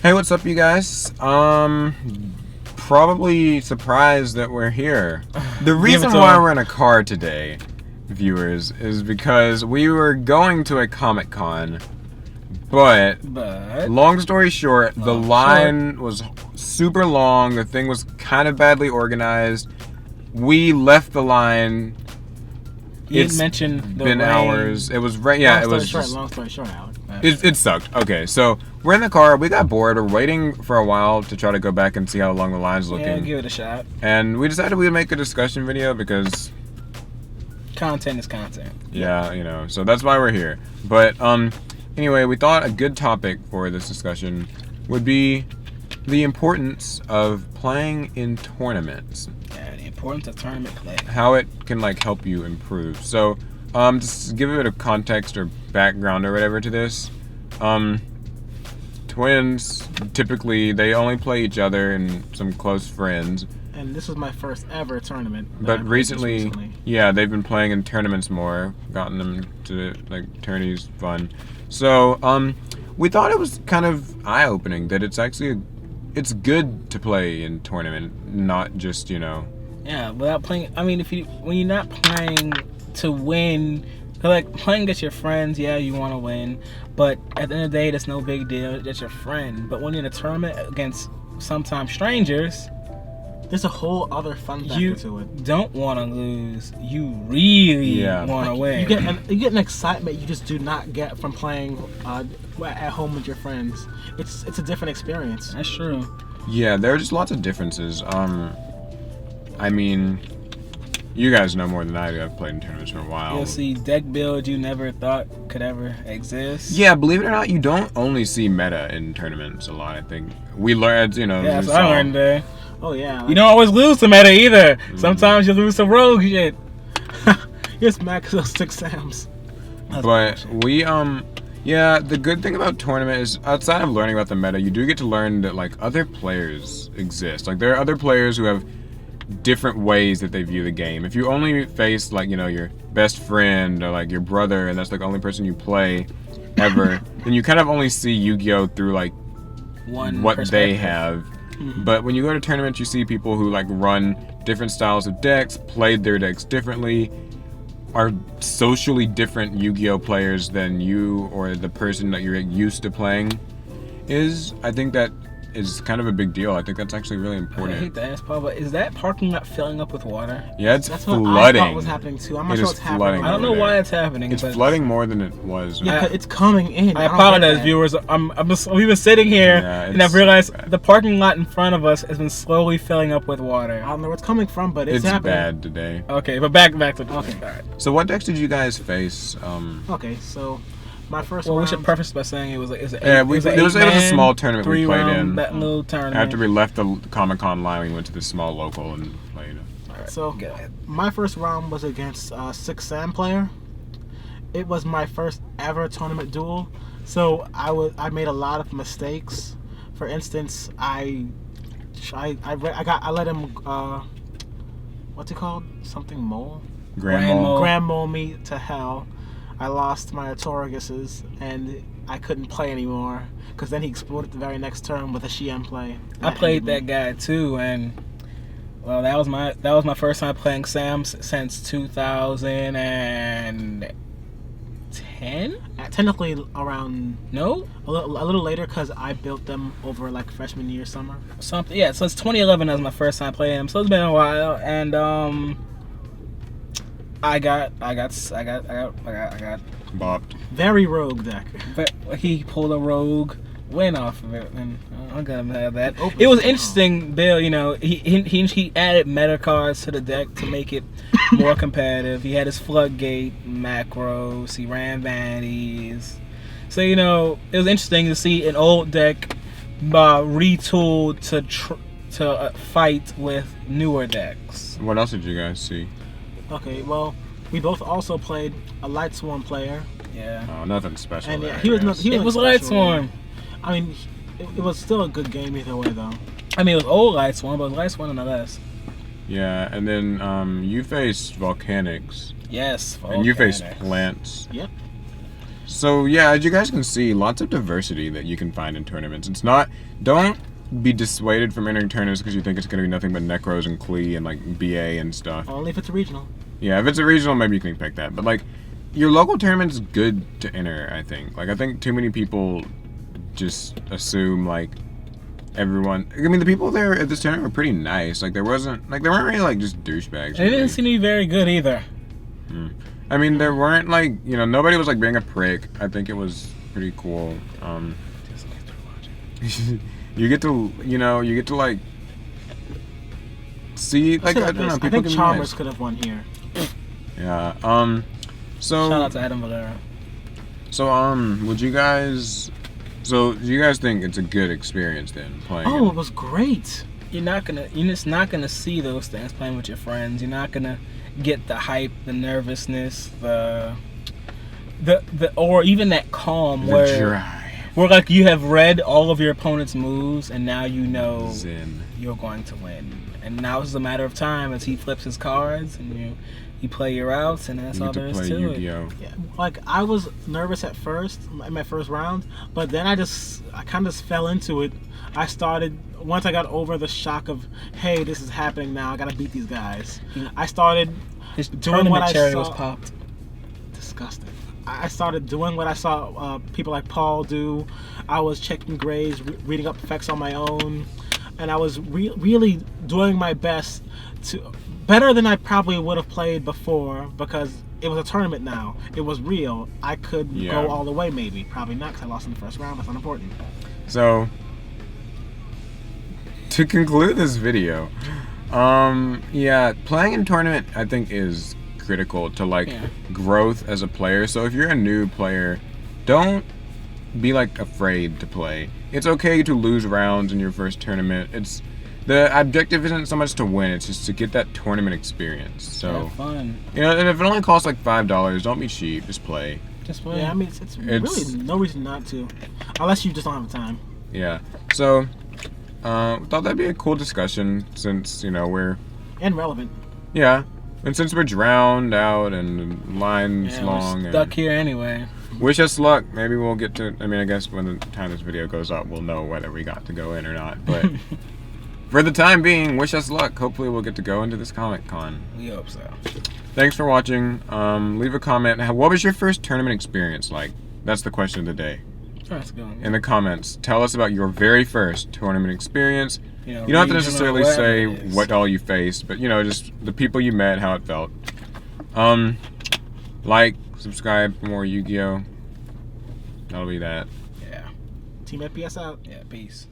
Hey, what's up, you guys? Probably surprised that we're here. The reason why we're in a car today, viewers, is because we were going to a Comic-Con, but long story short, the line was super long. The thing was kind of badly organized. We left the line. It's mentioned the been rain. Hours. It was right. Yeah, long story short, Alex. It sucked. Okay, so we're in the car. We got bored. We're waiting for a while to try to go back and see how long the line's looking. Yeah, give it a shot. And we decided we would make a discussion video because content is content. Yeah, you know. So that's why we're here. But anyway, we thought a good topic for this discussion would be the importance of playing in tournaments. Yeah, the importance of tournament play. How it can help you improve. So just to give a bit of context or background or whatever to this. Twins, typically, they only play each other and some close friends. And this was my first ever tournament. But recently, yeah, they've been playing in tournaments more, gotten them to, tourneys fun. So, we thought it was kind of eye-opening that it's actually, it's good to play in tournament, not just, Yeah, without playing, when you're not playing to win, playing against your friends, yeah, you want to win, but at the end of the day, that's no big deal. That's your friend. But when you're in a tournament against sometimes strangers, there's a whole other fun factor to it. You don't want to lose. You really want to win. You get an excitement you just do not get from playing at home with your friends. It's a different experience. That's true. Yeah, there are just lots of differences. You guys know more than I do. I've played in tournaments for a while. You'll see deck builds you never thought could ever exist. Yeah, believe it or not, you don't only see meta in tournaments a lot, I think. We learned, Yeah, that's what I learned there. Oh, yeah. You don't always lose to meta either. Sometimes you lose to rogue shit. Yes, max those 6 Sams. But we, yeah, the good thing about tournament is, outside of learning about the meta, you do get to learn that, other players exist. There are other players who have different ways that they view the game. If you only face your best friend or your brother and that's the only person you play ever, then you kind of only see Yu-Gi-Oh through what they have. Mm-hmm. But when you go to tournaments, you see people who run different styles of decks, played their decks differently, are socially different Yu-Gi-Oh players than you or the person that you're used to playing is. I think that is kind of a big deal. I think that's actually really important. I hate to ask, Paul, but is that parking lot filling up with water? Yeah, that's flooding. What I thought was happening too. I'm not sure what's happening. I don't know why it's happening. It's flooding more than it was. Yeah, it's coming in. I apologize, viewers. We've been sitting here and I've realized the parking lot in front of us has been slowly filling up with water. I don't know where it's coming from, but it's happening. Bad today. Okay, but back to the okay. All right. So what decks did you guys face? Okay, so my first round, we should preface by saying it was it was a small tournament we played in. That little tournament. After we left the Comic-Con line, we went to this small local and played. Right, so my first round was against a 6 Sam player. It was my first ever tournament duel, so I made a lot of mistakes. For instance, I let him what's it called? Something mole? Grand mole me to hell. I lost my Atoriguses and I couldn't play anymore because then he exploded the very next turn with a Shiem play. I played that guy too, and well, that was my first time playing Sams since 2010. Technically around a little later because I built them over freshman year summer. Something so it's 2011 as my first time playing them. So it's been a while, and I got bopped. Very rogue deck. But he pulled a rogue win off of it, and I'm gonna have that. It was interesting, Bill. He added meta cards to the deck to make it more competitive. He had his floodgate macros. He ran vanities. So it was interesting to see an old deck retooled to fight with newer decks. What else did you guys see? Okay, well, we both also played a Light Swarm player. Yeah. Oh, nothing special. And yeah, it was Light Swarm. It was still a good game either way, though. It was old Light Swarm, but it was Light Swarm nonetheless. Yeah, and then you faced Volcanics. Yes, Volcanics. And you faced Plants. Yep. So yeah, as you guys can see, lots of diversity that you can find in tournaments. It's not. Don't be dissuaded from entering tournaments because you think it's going to be nothing but Necros and Klee and like BA and stuff. Only if it's a regional. Yeah, if it's a regional, maybe you can pick that. But like, your local tournament's good to enter. I think. Like, I think too many people just assume like everyone. I mean, the people there at this tournament were pretty nice. Like, they weren't really like just douchebags. They didn't seem to be very good either. I mean, there weren't like, you know, nobody was like being a prick. I think it was pretty cool. You get to, you know, like see, like, I don't know. People I think can be Chalmers nice. could have won here. Yeah. So. Shout out to Adam Valera. So, would you guys? So, do you guys think it's a good experience then playing? Oh, it was great. You're just not gonna see those things playing with your friends. You're not gonna get the hype, the nervousness, the or even that calm where like you have read all of your opponent's moves and now you know you're going to win. And now it's a matter of time as he flips his cards and you play your outs, and that's all there is to it. Yeah, like I was nervous at first in my first round, but then I kind of just fell into it. I started once I got over the shock of, hey, this is happening now. I gotta beat these guys. I started His doing what I cherry saw. was popped. Disgusting. I started doing what I saw people like Paul do. I was checking grades, reading up effects on my own, and I was really doing my best to. Better than I probably would have played before because it was a tournament now. It was real. I could go all the way maybe. Probably not because I lost in the first round. That's not important. So, to conclude this video, yeah, playing in tournament I think is critical to like growth as a player. So if you're a new player, don't be like afraid to play. It's okay to lose rounds in your first tournament. The objective isn't so much to win, it's just to get that tournament experience. So, have fun. You know, and if it only costs like $5, don't be cheap, just play. Just play. Yeah, I mean, it's really no reason not to. Unless you just don't have the time. Yeah. So, thought that'd be a cool discussion since, you know, we're... And relevant. Yeah. And since we're drowned out and the line's long. We're stuck here anyway. Wish us luck. Maybe we'll get to... I mean, I guess when the time this video goes up, we'll know whether we got to go in or not. But... For the time being, wish us luck. Hopefully we'll get to go into this Comic-Con. We hope so. Thanks for watching. Leave a comment. What was your first tournament experience like? That's the question of the day. That's good. In the comments, tell us about your very first tournament experience. You don't have to necessarily say what all you faced, but, you know, just the people you met, how it felt. Like, subscribe for more Yu-Gi-Oh! That'll be that. Yeah. Team FPS out. Yeah, peace.